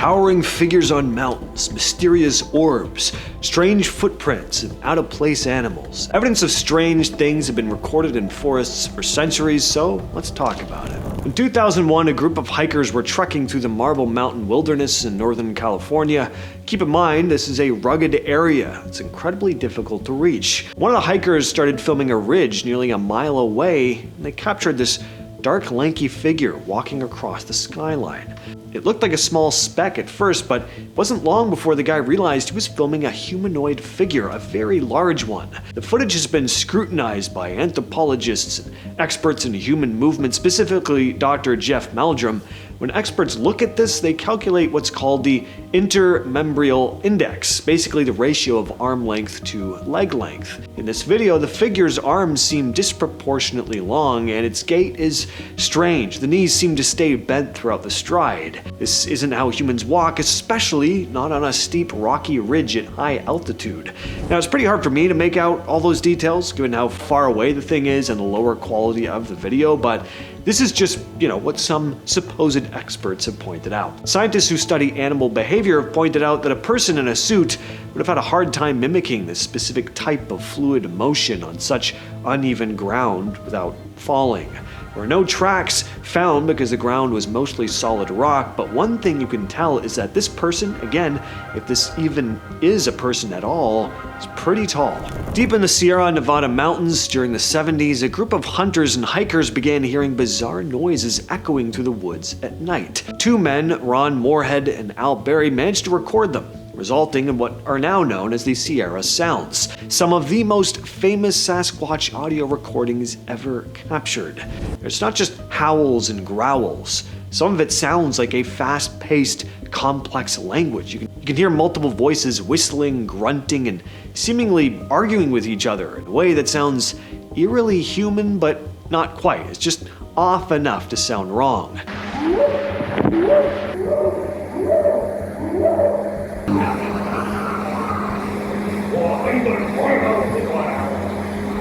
Towering figures on mountains, mysterious orbs, strange footprints, and out-of-place animals. Evidence of strange things have been recorded in forests for centuries, so let's talk about it. In 2001, a group of hikers were trekking through the Marble Mountain Wilderness in Northern California. Keep in mind, this is a rugged area. It's incredibly difficult to reach. One of the hikers started filming a ridge nearly a mile away, and they captured this dark, lanky figure walking across the skyline. It looked like a small speck at first, but it wasn't long before the guy realized he was filming a humanoid figure, a very large one. The footage has been scrutinized by anthropologists and experts in human movement, specifically Dr. Jeff Meldrum. When experts look at this, they calculate what's called the intermembrane index, basically the ratio of arm length to leg length. In this video, the figure's arms seem disproportionately long and its gait is strange. The knees seem to stay bent throughout the stride. This isn't how humans walk, especially not on a steep rocky ridge at high altitude. Now, it's pretty hard for me to make out all those details given how far away the thing is and the lower quality of the video, but this is just, what some supposed experts have pointed out. Scientists who study animal behavior have pointed out that a person in a suit would have had a hard time mimicking this specific type of fluid motion on such uneven ground without falling. There were no tracks found because the ground was mostly solid rock, but one thing you can tell is that this person, again, if this even is a person at all, is pretty tall. Deep in the Sierra Nevada mountains during the 70s, a group of hunters and hikers began hearing bizarre noises echoing through the woods at night. Two men, Ron Moorhead and Al Berry, managed to record them, resulting in what are now known as the Sierra Sounds, some of the most famous Sasquatch audio recordings ever captured. It's not just howls and growls. Some of it sounds like a fast-paced, complex language. You can hear multiple voices whistling, grunting, and seemingly arguing with each other in a way that sounds eerily human, but not quite. It's just off enough to sound wrong.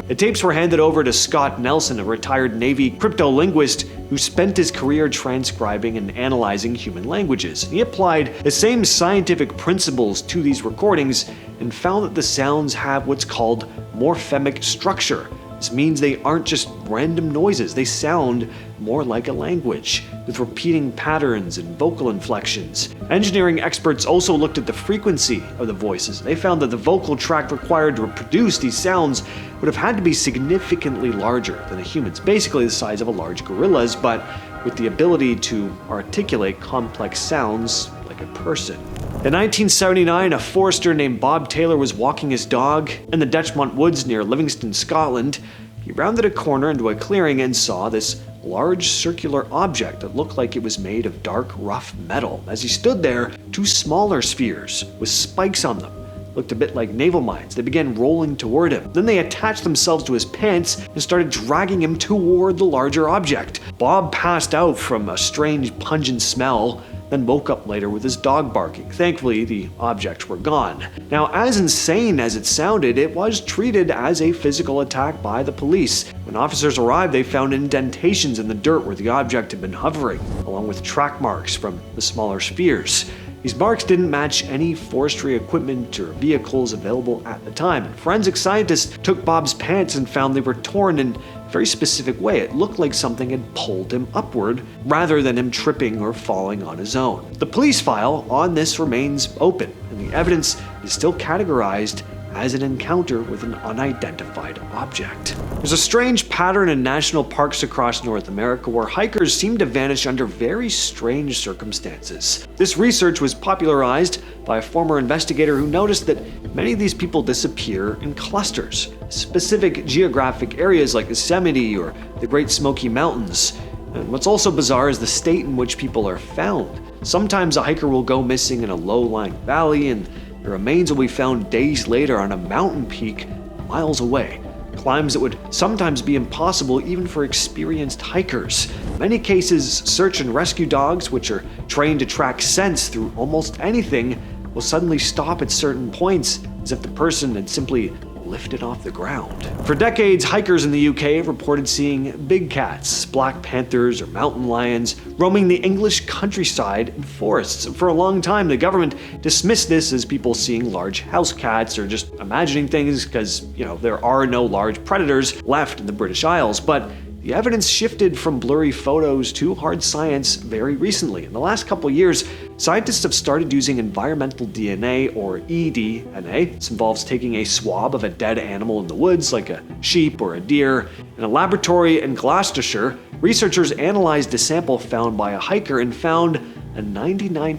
The tapes were handed over to Scott Nelson, a retired Navy cryptolinguist who spent his career transcribing and analyzing human languages. He applied the same scientific principles to these recordings and found that the sounds have what's called morphemic structure. This means they aren't just random noises, they sound more like a language, with repeating patterns and vocal inflections. Engineering experts also looked at the frequency of the voices. They found that the vocal tract required to reproduce these sounds would have had to be significantly larger than a human's, basically the size of a large gorilla's, but with the ability to articulate complex sounds like a person. In 1979, a forester named Bob Taylor was walking his dog in the Dechmont woods near Livingston, Scotland. He rounded a corner into a clearing and saw this large circular object that looked like it was made of dark, rough metal. As he stood there, two smaller spheres with spikes on them looked a bit like naval mines. They began rolling toward him. Then they attached themselves to his pants and started dragging him toward the larger object. Bob passed out from a strange, pungent smell, then woke up later with his dog barking. Thankfully, the objects were gone. Now, as insane as it sounded, it was treated as a physical attack by the police. When officers arrived, they found indentations in the dirt where the object had been hovering, along with track marks from the smaller spheres. These marks didn't match any forestry equipment or vehicles available at the time. Forensic scientists took Bob's pants and found they were torn in a very specific way. It looked like something had pulled him upward rather than him tripping or falling on his own. The police file on this remains open, and the evidence is still categorized as an encounter with an unidentified object. There's a strange pattern in national parks across North America where hikers seem to vanish under very strange circumstances. This research was popularized by a former investigator who noticed that many of these people disappear in clusters, specific geographic areas like Yosemite or the Great Smoky Mountains. And what's also bizarre is the state in which people are found. Sometimes a hiker will go missing in a low-lying valley, and the remains will be found days later on a mountain peak miles away. Climbs that would sometimes be impossible even for experienced hikers. In many cases, search and rescue dogs, which are trained to track scents through almost anything, will suddenly stop at certain points as if the person had simply lifted off the ground. For decades, hikers in the UK have reported seeing big cats, black panthers, or mountain lions roaming the English countryside and forests. For a long time, the government dismissed this as people seeing large house cats or just imagining things because, there are no large predators left in the British Isles. But the evidence shifted from blurry photos to hard science very recently. In the last couple years, scientists have started using environmental DNA, or eDNA. This involves taking a swab of a dead animal in the woods, like a sheep or a deer. In a laboratory in Gloucestershire, researchers analyzed a sample found by a hiker and found a 99%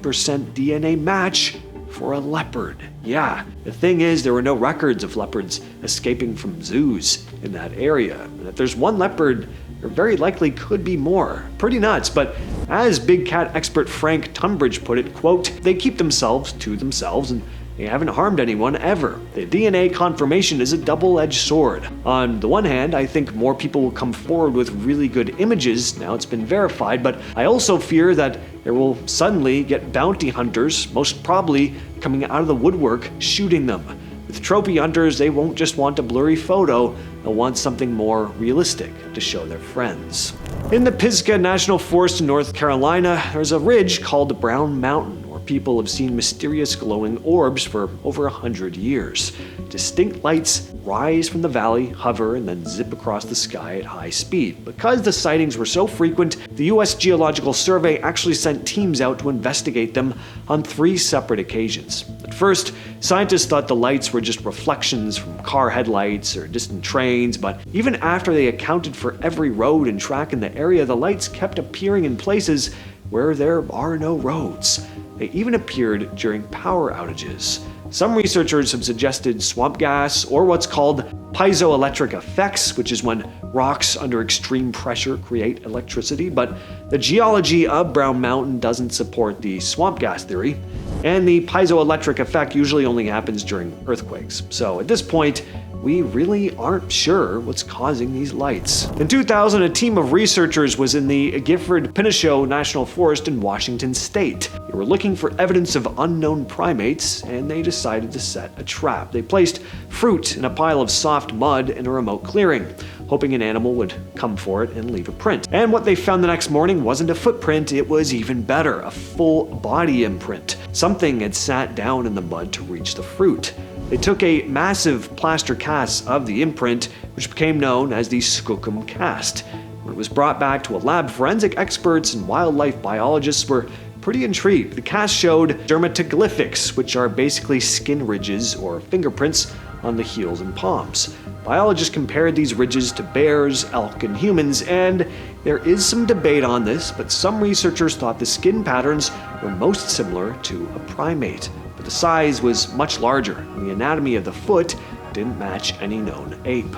DNA match for a leopard. Yeah, the thing is, there were no records of leopards escaping from zoos in that area. And if there's one leopard, there very likely could be more. Pretty nuts, but as big cat expert Frank Tunbridge put it, quote, "They keep themselves to themselves and they haven't harmed anyone ever. The DNA confirmation is a double-edged sword. On the one hand, I think more people will come forward with really good images now it's been verified, but I also fear that there will suddenly get bounty hunters, most probably coming out of the woodwork, shooting them. With trophy hunters, they won't just want a blurry photo, they'll want something more realistic to show their friends." In the Pisgah National Forest in North Carolina, there's a ridge called Brown Mountain, where people have seen mysterious glowing orbs for over 100 years. Distinct lights rise from the valley, hover, and then zip across the sky at high speed. Because the sightings were so frequent, the U.S. Geological Survey actually sent teams out to investigate them on 3 separate occasions. At first, scientists thought the lights were just reflections from car headlights or distant trains, but even after they accounted for every road and track in the area, the lights kept appearing in places where there are no roads. They even appeared during power outages. Some researchers have suggested swamp gas or what's called piezoelectric effects, which is when rocks under extreme pressure create electricity, but the geology of Brown Mountain doesn't support the swamp gas theory, and the piezoelectric effect usually only happens during earthquakes. So at this point, we really aren't sure what's causing these lights. In 2000, a team of researchers was in the Gifford-Pinchot National Forest in Washington State. They were looking for evidence of unknown primates, and they decided to set a trap. They placed fruit in a pile of soft mud in a remote clearing, hoping an animal would come for it and leave a print. And what they found the next morning wasn't a footprint, it was even better, a full body imprint. Something had sat down in the mud to reach the fruit. They took a massive plaster cast of the imprint, which became known as the Skookum Cast. When it was brought back to a lab, forensic experts and wildlife biologists were pretty intrigued. The cast showed dermatoglyphics, which are basically skin ridges or fingerprints on the heels and palms. Biologists compared these ridges to bears, elk, and humans, and there is some debate on this, but some researchers thought the skin patterns were most similar to a primate. But the size was much larger, and the anatomy of the foot didn't match any known ape.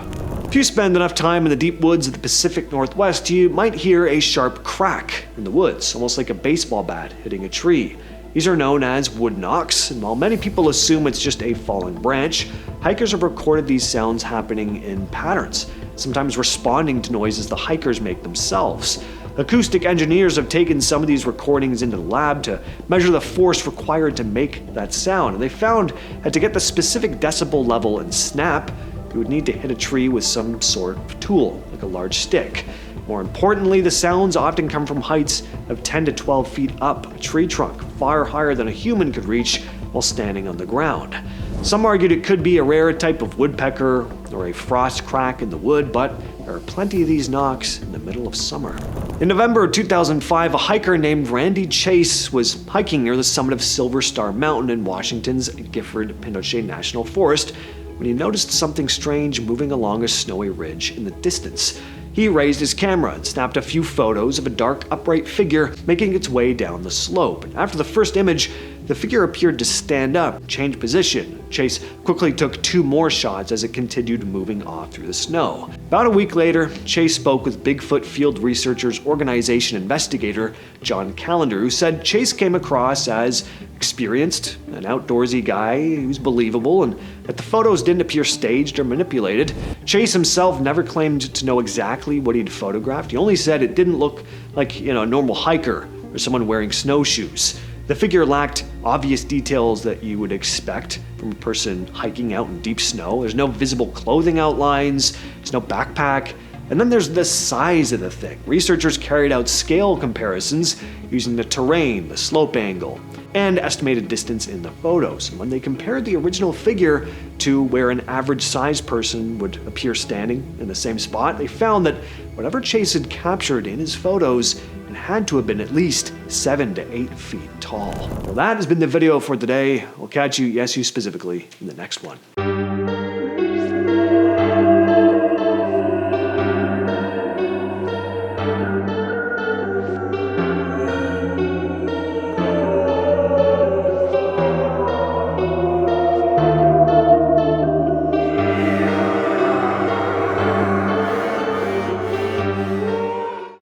If you spend enough time in the deep woods of the Pacific Northwest, you might hear a sharp crack in the woods, almost like a baseball bat hitting a tree. These are known as wood knocks, and while many people assume it's just a falling branch, hikers have recorded these sounds happening in patterns, sometimes responding to noises the hikers make themselves. Acoustic engineers have taken some of these recordings into the lab to measure the force required to make that sound, and they found that to get the specific decibel level and snap, you would need to hit a tree with some sort of tool, like a large stick. More importantly, the sounds often come from heights of 10 to 12 feet up a tree trunk, far higher than a human could reach while standing on the ground. Some argued it could be a rare type of woodpecker or a frost crack in the wood, but there are plenty of these knocks in the middle of summer. In November 2005, a hiker named Randy Chase was hiking near the summit of Silver Star Mountain in Washington's Gifford-Pinchot National Forest when he noticed something strange moving along a snowy ridge in the distance. He raised his camera and snapped a few photos of a dark, upright figure making its way down the slope. And after the first image, the figure appeared to stand up, change position. Chase quickly took 2 more shots as it continued moving off through the snow. About a week later, Chase spoke with Bigfoot Field Researchers Organization investigator John Callender, who said Chase came across as experienced, an outdoorsy guy who's believable, and that the photos didn't appear staged or manipulated. Chase himself never claimed to know exactly what he'd photographed. He only said it didn't look like, a normal hiker or someone wearing snowshoes. The figure lacked obvious details that you would expect from a person hiking out in deep snow. There's no visible clothing outlines, there's no backpack, and then there's the size of the thing. Researchers carried out scale comparisons using the terrain, the slope angle, and estimated distance in the photos. And when they compared the original figure to where an average-sized person would appear standing in the same spot, they found that whatever Chase had captured in his photos, it had to have been at least 7 to 8 feet tall. Well, that has been the video for today. We'll catch you, yes, you specifically, in the next one.